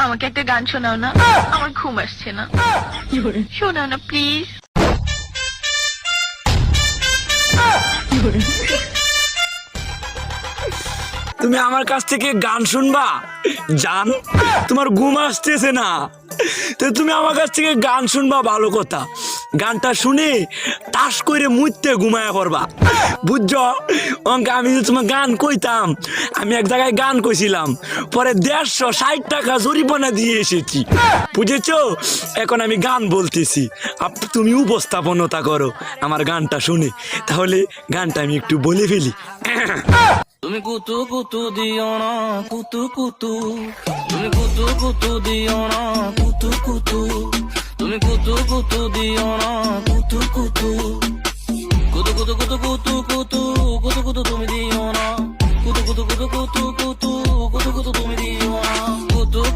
আমাকে একটা গান শোনাও না, আমার ঘুম আসছে না। শোনাও না প্লিজ। তুমি আমার কাছ থেকে গান শুনবা জান? তোমার ঘুম আসতেছে না তো তুমি আমার কাছ থেকে গান শুনবা, ভালো কথা। গানটা শুনে টাস করে মুইতে ঘুমায়া পড়বা, বুঝছো? অঙ্কে আমি যে তোমার গান কইতাম, আমি এক জায়গায় গান কইছিলাম, পরে 160 টাকা জরিমানা দিয়ে এসেছি, বুঝেছো? এখন আমি গান বলতেছি, তুমি উপস্থাপনতা করো আমার গানটা শুনে। তাহলে গানটা আমি একটু বলে ফেলি। তুমি কুতু কুতু দিও না কুতু কুতু, তুমি কুতু কুতু দিও না কুতু কুতু, তুমি কুতু কুতু দিও না কুতু কুতু, কুতু কুতু কুতু কুতু কুতু কুতু কুতু তুমি দিও না কুতু কুতু কুতু কুতু